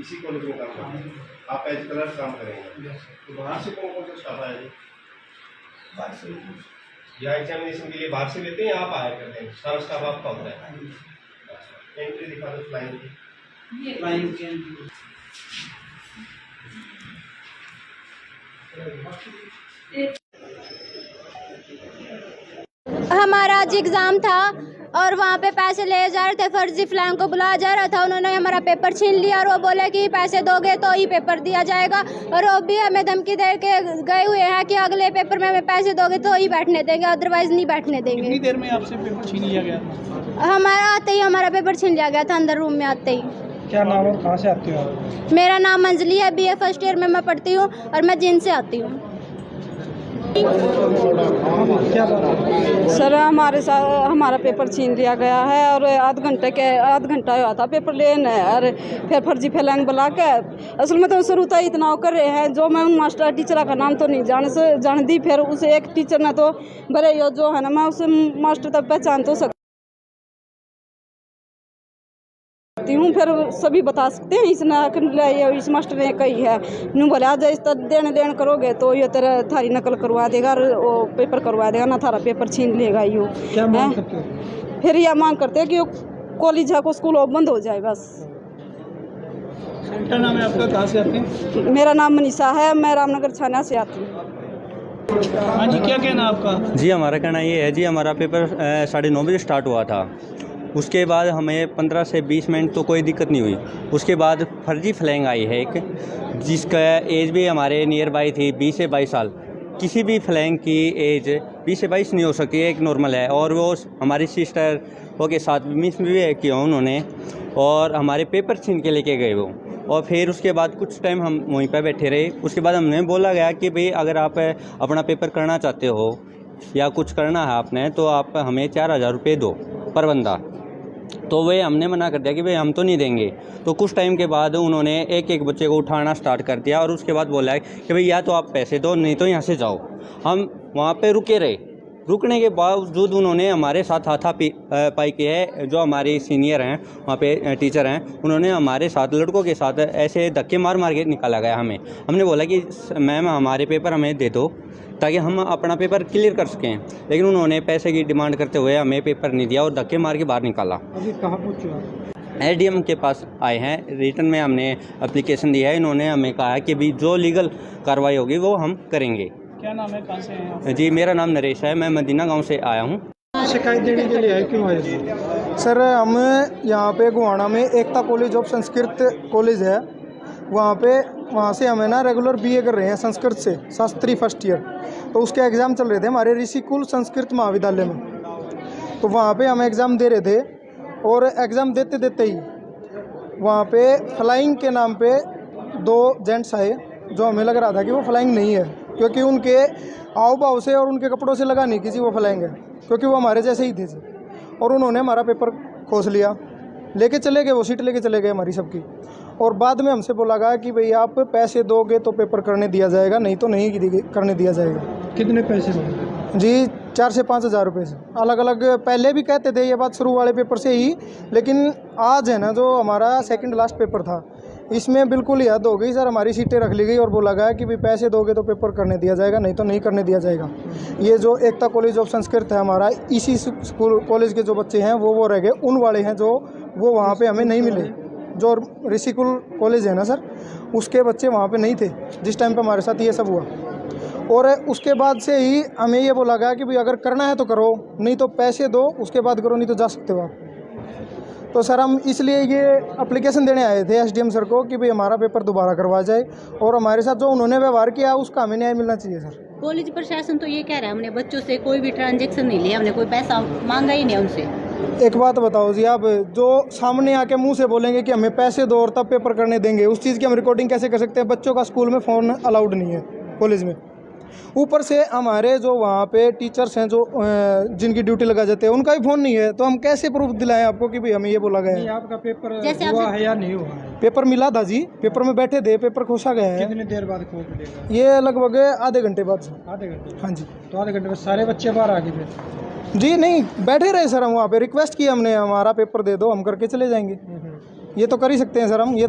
इसी कॉलेज में काम करते हैं, आप एज कलर काम करेंगे। तो बाहर से कौन कौन सा स्टाफ आया जी? बाहर से या एग्जामिनेशन के लिए बाहर से लेते हैं या आप आया करते हैं? सारा स्टाफ आपका होता है। एंट्री दिखा दो फ्लाइंग की। लाइन के हमारा आज एग्ज़ाम था और वहाँ पे पैसे ले जा रहे थे, फर्जी फ्लैंग को बुलाया जा रहा था। उन्होंने हमारा पेपर छीन लिया और वो बोले कि पैसे दोगे तो ही पेपर दिया जाएगा, और वो भी हमें धमकी दे के गए हुए हैं कि अगले पेपर में हमें पैसे दोगे तो ही बैठने देंगे, अदरवाइज़ नहीं बैठने देंगे। कितनी देर में आपसे पेपर छीन लिया गया? हमारा आते ही हमारा पेपर छीन लिया गया था, अंदर रूम में आते ही। क्या नाम और कहाँ से आती हो आप? मेरा नाम अंजलि है, BA फर्स्ट ईयर में मैं पढ़ती हूँ और मैं जींद से आती हूँ। क्या बात है? सर हमारे साथ हमारा पेपर छीन लिया गया है और आध घंटा हुआ था पेपर लेने, और फिर फर्जी फैलांग बुला के असल में तो शुरू ही इतना कर रहे हैं। जो मैं उन मास्टर टीचर का नाम तो नहीं जान दी, फिर उस एक टीचर ने तो भले जो है ना, मैं उस मास्टर तक पहचान तो सकती हूँ, फिर सभी बता सकते हैं इस मास्टर ने कही है नू बोले आज इस देन करोगे तो ये तेरा थारी नकल करवा देगा और वो पेपर करवा देगा ना, थारा पेपर छीन लेगा यो। क्या मांग करते हो? फिर यह मांग करते हैं कि कॉलेज है को स्कूल बंद हो जाए बस। सेंटर नाम है आपका, कहाँ से आते हैं? मेरा नाम मनीषा है, मैं रामनगर छाना से आती हूँ। हाँ जी, क्या कहना आपका? जी हमारा कहना ये है जी, हमारा पेपर 9:30 बजे स्टार्ट हुआ था। उसके बाद हमें 15 से 20 मिनट तो कोई दिक्कत नहीं हुई। उसके बाद फर्जी फ्लैंग आई है एक, जिसका एज भी हमारे नियर बाई थी 20 से 22 साल। किसी भी फ्लैंग की एज 20 से 22 नहीं हो सकती है, एक नॉर्मल है। और वो हमारी सिस्टर वो के साथ मिस भी किया उन्होंने, और हमारे पेपर छीन के लेके गए वो। और फिर उसके बाद कुछ टाइम हम वहीं पर बैठे रहे। उसके बाद हमने बोला गया कि भाई अगर आप अपना पेपर करना चाहते हो या कुछ करना है आपने, तो आप हमें 4000 रुपये दो पर बंदा। तो वे हमने मना कर दिया कि भाई हम तो नहीं देंगे। तो कुछ टाइम के बाद उन्होंने एक एक बच्चे को उठाना स्टार्ट कर दिया, और उसके बाद बोला कि भाई या तो आप पैसे दो, नहीं तो यहाँ से जाओ। हम वहाँ पे रुके रहे। रुकने के बावजूद उन्होंने हमारे साथ हाथापाई की है। जो हमारे सीनियर हैं वहाँ पे टीचर हैं, उन्होंने हमारे साथ लड़कों के साथ ऐसे धक्के मार के निकाला गया हमें। हमने बोला कि मैम हमारे पेपर हमें दे दो ताकि हम अपना पेपर क्लियर कर सकें, लेकिन उन्होंने पैसे की डिमांड करते हुए हमें पेपर नहीं दिया और धक्के मार के बाहर निकाला। अभी कहाँ पहुँचे आप? SDM के पास आए हैं, रिटर्न में हमने एप्लीकेशन दिया है। इन्होंने हमें कहा है कि भी जो लीगल कार्रवाई होगी वो हम करेंगे। क्या नाम है, कहाँ से हैं आप? जी मेरा नाम नरेश है, मैं मदीना गांव से आया हूँ। शिकायत देने के लिए आए, क्यों आए? सर हम यहाँ पे गुवाना में एकता कॉलेज ऑफ संस्कृत कॉलेज है, वहाँ से हमें ना रेगुलर BA कर रहे हैं संस्कृत से, शास्त्री फर्स्ट ईयर। तो उसके एग्ज़ाम चल रहे थे हमारे ऋषिकुल संस्कृत महाविद्यालय में। तो वहाँ पे हम एग्ज़ाम दे रहे थे, और एग्ज़ाम देते देते ही वहाँ पे फ्लाइंग के नाम पे 2 जेंट्स आए, जो हमें लग रहा था कि वो फ्लाइंग नहीं है, क्योंकि उनके हाव भाव से और उनके कपड़ों से लगा नहीं किसी वो फ्लाइंग है, क्योंकि वो हमारे जैसे ही थे। और उन्होंने हमारा पेपर खोस लिया, लेके चले गए, वो सीट लेके चले गए हमारी सबकी। और बाद में हमसे बोला गया कि भाई आप पैसे दोगे तो पेपर करने दिया जाएगा, नहीं तो नहीं करने दिया जाएगा। कितने पैसे दोगे? जी 4 से 5 हज़ार रुपये से अलग अलग। पहले भी कहते थे ये बात शुरू वाले पेपर से ही, लेकिन आज है ना जो हमारा सेकंड लास्ट पेपर था, इसमें बिल्कुल ही हद हो गई सर। हमारी सीटें रख ली गई और बोला गया कि भाई पैसे दोगे तो पेपर करने दिया जाएगा, नहीं तो नहीं करने दिया जाएगा। ये जो एकता कॉलेज ऑफ संस्कृत है हमारा, इसी स्कूल कॉलेज के जो बच्चे हैं वो रह गए, उन वाले हैं जो वो वहाँ पे हमें नहीं मिले। जो ऋषिकुल कॉलेज है ना सर, उसके बच्चे वहाँ पे नहीं थे जिस टाइम पे हमारे साथ ये सब हुआ। और उसके बाद से ही हमें ये बोला गया कि भाई अगर करना है तो करो, नहीं तो पैसे दो, उसके बाद करो, नहीं तो जा सकते हो आप। तो सर हम इसलिए ये एप्लीकेशन देने आए थे SDM सर को कि भाई हमारा पेपर दोबारा करवा जाए, और हमारे साथ जो उन्होंने व्यवहार किया उसका हमें न्याय मिलना चाहिए सर। कॉलेज प्रशासन तो ये कह रहा है हमने बच्चों से कोई भी ट्रांजैक्शन नहीं लिया, हमने कोई पैसा मांगा ही नहीं उनसे। एक बात बताओ जी, आप जो सामने आके मुंह से बोलेंगे कि हमें पैसे दो और तब पेपर करने देंगे, उस चीज़ की हम रिकॉर्डिंग कैसे कर सकते हैं? बच्चों का स्कूल में फ़ोन अलाउड नहीं है कॉलेज में। ऊपर से हमारे जो वहाँ पे टीचर्स हैं जो जिनकी ड्यूटी लगा जाते हैं, उनका भी फ़ोन नहीं है, तो हम कैसे प्रूफ दिलाएं आपको कि भाई हमें ये बोला गया है? आपका पेपर हुआ है या नहीं हुआ है? पेपर मिला था जी, पेपर में बैठे थे, पेपर खोसा गया है। कितनी देर बाद खोल मिलेगा? ये लगभग आधे घंटे बाद। आधे घंटे? हाँ जी। तो आधे घंटे में सारे बच्चे बाहर आ गए? जी नहीं, बैठे रहे सर, हम वहाँ पे रिक्वेस्ट किया हमने, हमारा पेपर दे दो, हम करके चले जाएंगे। ये तो कर ही सकते हैं सर हम। ये